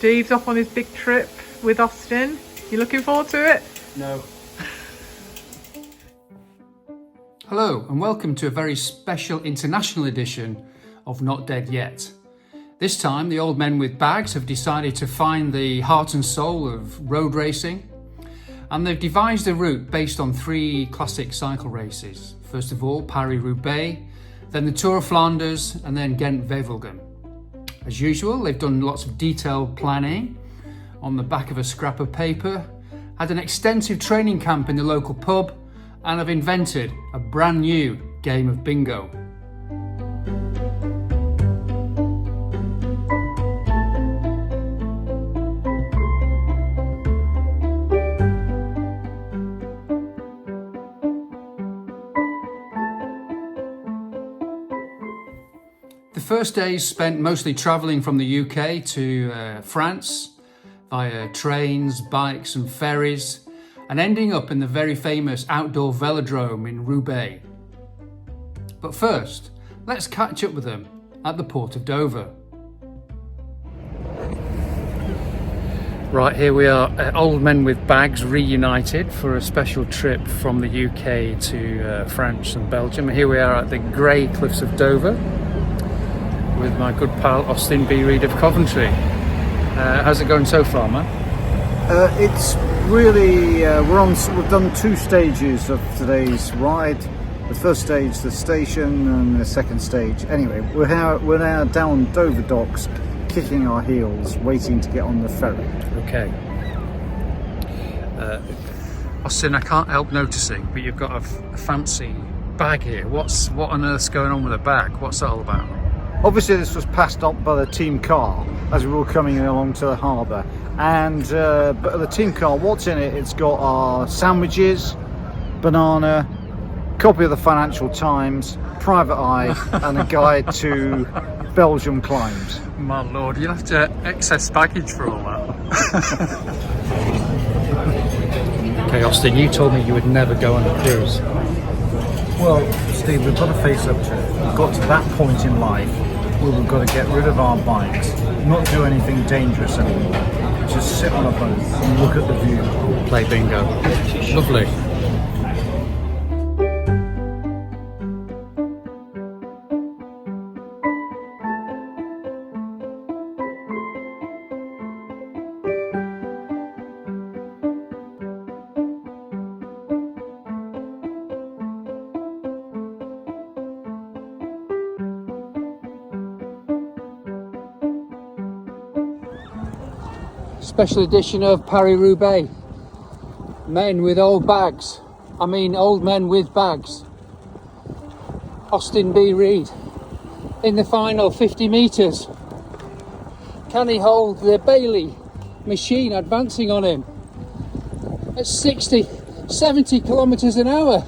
Steve's off on his big trip with Austin. You looking forward to it? No. Hello and welcome to a very special international edition of Not Dead Yet. This time the old men with bags have decided to find the heart and soul of road racing, and they've devised a route based on three classic cycle races. First of all, Paris-Roubaix, then the Tour of Flanders, and then Ghent-Wevelgem. As usual, they've done lots of detailed planning on the back of a scrap of paper, had an extensive training camp in the local pub, and have invented a brand new game of bingo. The first day is spent mostly travelling from the UK to France via trains, bikes and ferries, and ending up in the very famous outdoor velodrome in Roubaix. But first, let's catch up with them at the Port of Dover. Right, here we are, old men with bags reunited for a special trip from the UK to France and Belgium. Here we are at the grey cliffs of Dover with my good pal Austin B. Reed of Coventry. How's it going so far, man? It's really, we've done two stages of today's ride. The first stage, the station, and the second stage. Anyway, we're now down Dover docks, kicking our heels, waiting to get on the ferry. Okay. Austin, I can't help noticing, but you've got a fancy bag here. What on earth's going on with the bag? What's that all about? Obviously this was passed up by the team car as we were coming along to the harbour, and but the team car, what's in it? It's got our sandwiches, banana, copy of the Financial Times, Private Eye and a guide to Belgium climbs. My lord, you'll have to excess baggage for all that. Okay, Austin, you told me you would never go on a cruise. Well, Steve, we've got to face up to it. We've got to that point in life where we've got to get rid of our bikes, not do anything dangerous anymore, just sit on a boat and look at the view. Play bingo. Lovely. Special edition of Paris-Roubaix. Men with old bags. I mean old men with bags. Austin B. Reed in the final 50 metres. Can he hold the Bailey machine advancing on him at 60, 70 kilometres an hour?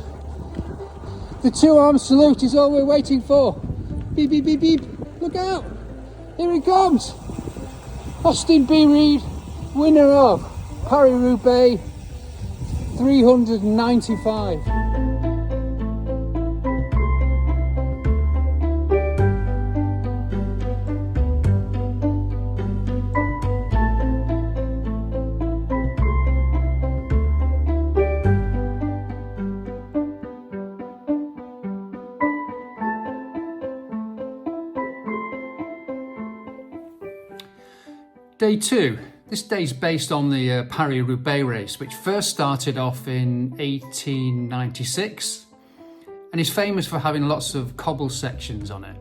The two-arm salute is all we're waiting for. Beep, beep, beep, beep. Look out. Here he comes. Austin B. Reed, winner of Paris-Roubaix 395. Day two. This day's based on the Paris-Roubaix race, which first started off in 1896 and is famous for having lots of cobble sections on it.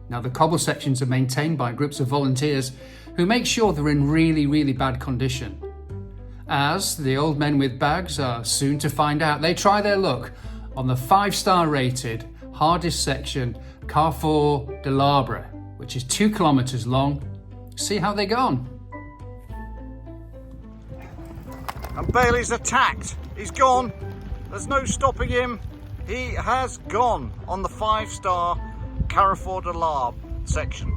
Now, the cobble sections are maintained by groups of volunteers who make sure they're in really, really bad condition. As the old men with bags are soon to find out, they try their luck on the 5-star rated hardest section, Carrefour de l'Arbre, which is 2 kilometres long. See how they go on. And Bailey's attacked. He's gone. There's no stopping him. He has gone on the 5-star Carrefour de l'Arbre section.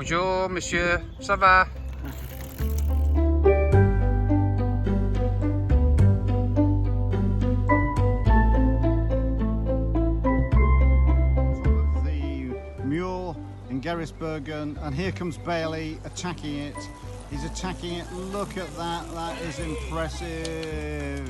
Bonjour, monsieur. Ça va? In Gerrisbergen, and here comes Bailey attacking it. He's attacking it. Look at that. That is impressive.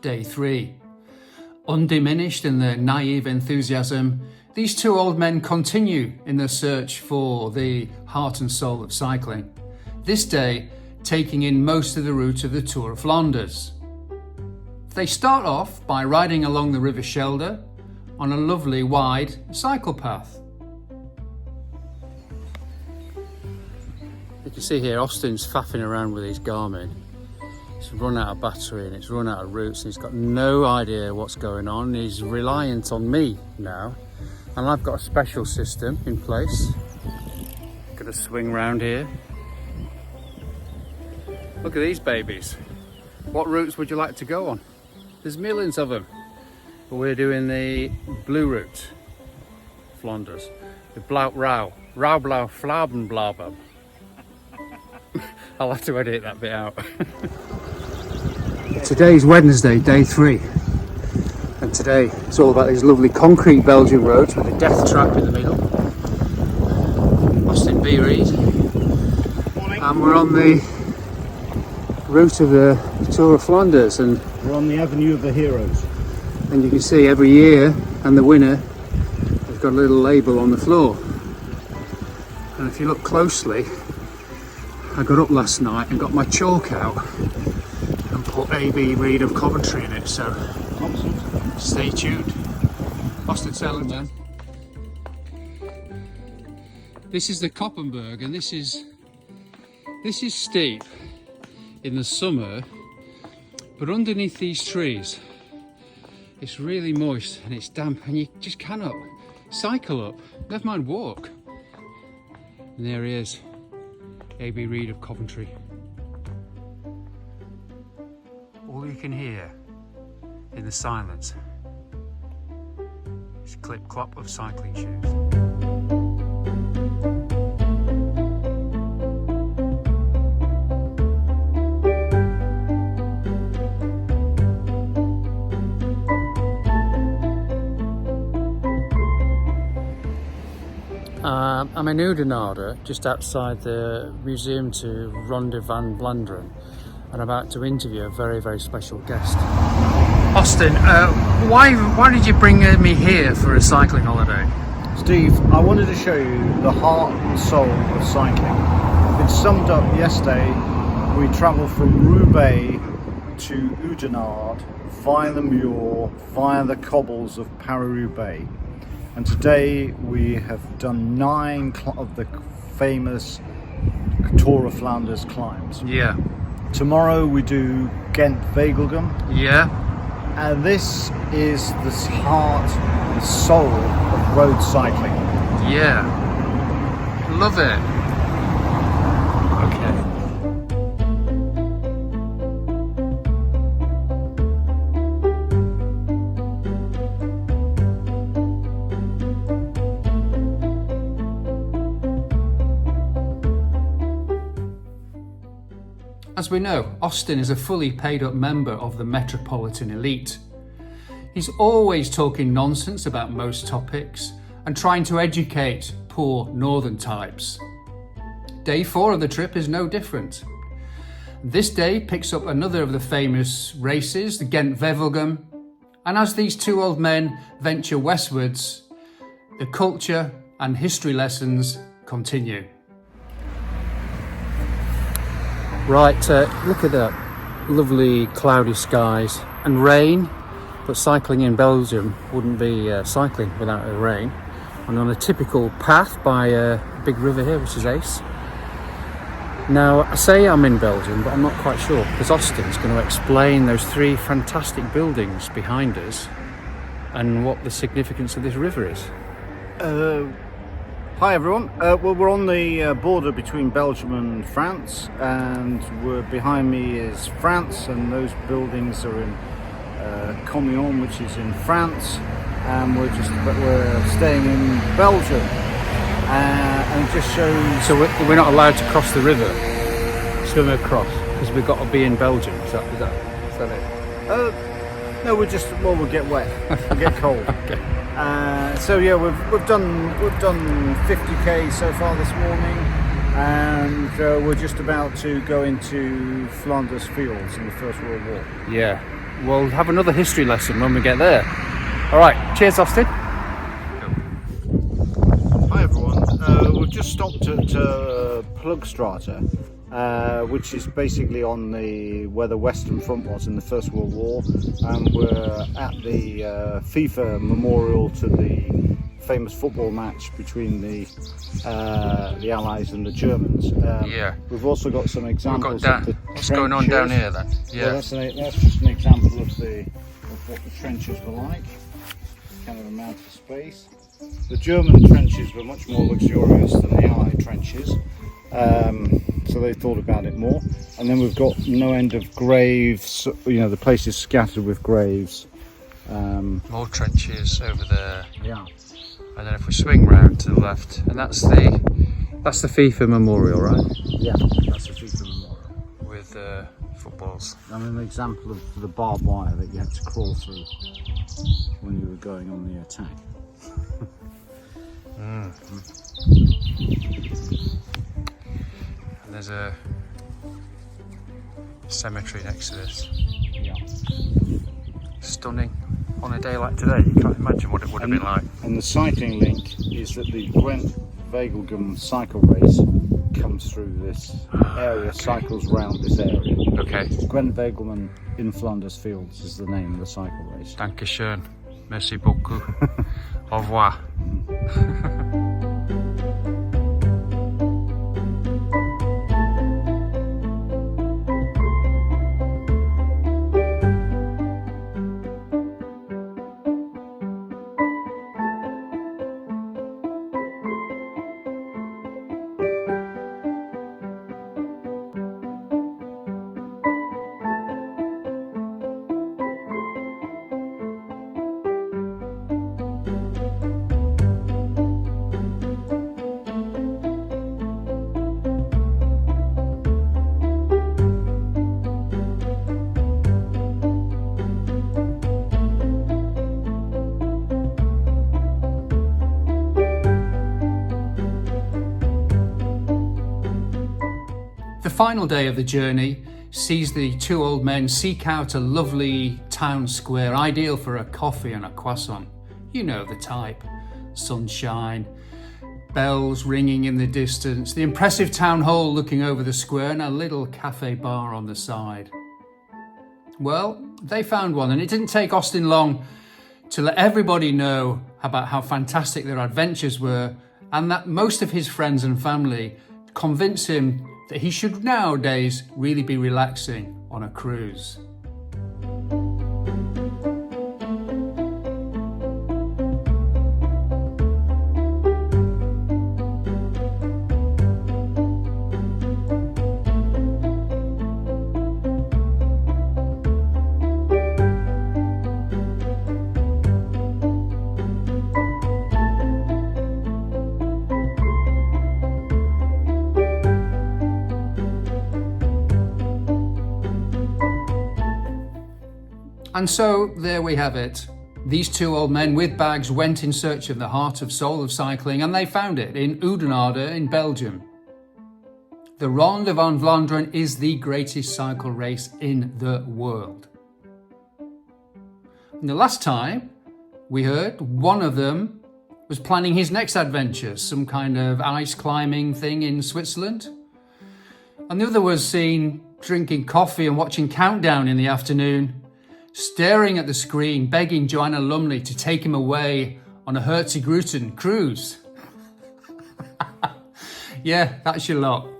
Day 3. Undiminished in their naive enthusiasm, these two old men continue in their search for the heart and soul of cycling, this day taking in most of the route of the Tour of Flanders. They start off by riding along the River Schelde on a lovely wide cycle path. You can see here Austin's faffing around with his Garmin. It's run out of battery and it's run out of routes and he's got no idea what's going on. He's reliant on me now, and I've got a special system in place. Gonna swing round here. Look at these babies. What routes would you like to go on? There's millions of them, but we're doing the blue route, Flanders, the Blauw Rauw, Rauw Flabenblabab. I'll have to edit that bit out. Today's Wednesday, day 3, and today it's all about these lovely concrete Belgian roads with a death trap in the middle. Austin B. Reed, and we're on the route of the Tour of Flanders, and We're on the Avenue of the Heroes. you can see every year, and the winner has got a little label on the floor. And if you look closely, I got up last night and got my chalk out and put AB Reed of Coventry in it, so stay tuned. Austin Selling then. This is the Koppenberg, and this is steep in the summer, but underneath these trees it's really moist and it's damp and you just cannot cycle up, never mind walk. And there he is, AB Reed of Coventry. All you can hear in the silence is clip-clop of cycling shoes. I'm in Oudenaarde, just outside the Museum to Ronde van Vlaanderen, and about to interview a very, very special guest. Austin, why did you bring me here for a cycling holiday? Steve, I wanted to show you the heart and soul of cycling. It summed up yesterday. We travelled from Roubaix to Oudenaarde via the Muur, via the cobbles of Paris-Roubaix. And today we have done 9 of the famous Tour of Flanders climbs. Yeah. Tomorrow we do Ghent-Wevelgem. Yeah. And this is the heart and soul of road cycling. Yeah. Love it. Okay. As we know, Austin is a fully paid up member of the Metropolitan Elite. He's always talking nonsense about most topics and trying to educate poor northern types. Day 4 of the trip is no different. This day picks up another of the famous races, the Ghent-Wevelgem, and as these two old men venture westwards, the culture and history lessons continue. Right, look at that lovely cloudy skies and rain, but cycling in Belgium wouldn't be cycling without the rain. and on a typical path by a big river here, which is Ace. Now, I say I'm in Belgium, but I'm not quite sure, because Austin's going to explain those 3 fantastic buildings behind us and what the significance of this river is. Hi everyone. Well, we're on the border between Belgium and France, and behind me is France, and those buildings are in Commion, which is in France, and we're staying in Belgium, and it just shows. So we're not allowed to cross the river, swim across, because we've got to be in Belgium. Is that it? No, we'll get wet, we'll get cold. Okay. So yeah, we've done 50k so far this morning, and we're just about to go into Flanders Fields in the First World War. Yeah. We'll have another history lesson when we get there. All right. Cheers, Austin. Hi everyone. We've just stopped at Plugstrata, which is basically on where the Western Front was in the First World War, and we're at the FIFA memorial to the famous football match between the Allies and the Germans. Yeah. We've also got some examples of the What's going on down here then? Yeah. Well, that's just an example of what the trenches were like. Kind of amount of space. The German trenches were much more luxurious than the Allied trenches. So they thought about it more, and then we've got no end of graves. The place is scattered with graves. More trenches over there. Yeah. And then if we swing round to the left, and that's the FIFA memorial, right? Yeah, that's the FIFA memorial. With footballs. And an example of the barbed wire that you had to crawl through when you were going on the attack. And there's a cemetery next to this. Yeah. Stunning. On a day like today, you can't imagine what it would have been like. And the cycling link is that the Gwent Wegelgem cycle race comes through this area, cycles round this area. Okay. Gwent Wegelgem in Flanders Fields is the name of the cycle race. Dankeschön. Merci beaucoup. Au revoir. The final day of the journey sees the 2 old men seek out a lovely town square, ideal for a coffee and a croissant. You know the type. Sunshine, bells ringing in the distance, the impressive town hall looking over the square, and a little cafe bar on the side. Well, they found one, and it didn't take Austin long to let everybody know about how fantastic their adventures were, and that most of his friends and family convince him that he should nowadays really be relaxing on a cruise. And so there we have it. These 2 old men with bags went in search of the heart of soul of cycling, and they found it in Oudenaarde in Belgium. The Ronde van Vlaanderen is the greatest cycle race in the world. And the last time we heard, one of them was planning his next adventure, some kind of ice climbing thing in Switzerland. And the other was seen drinking coffee and watching Countdown in the afternoon, staring at the screen, begging Joanna Lumley to take him away on a Hurtigruten cruise. Yeah, that's your lot.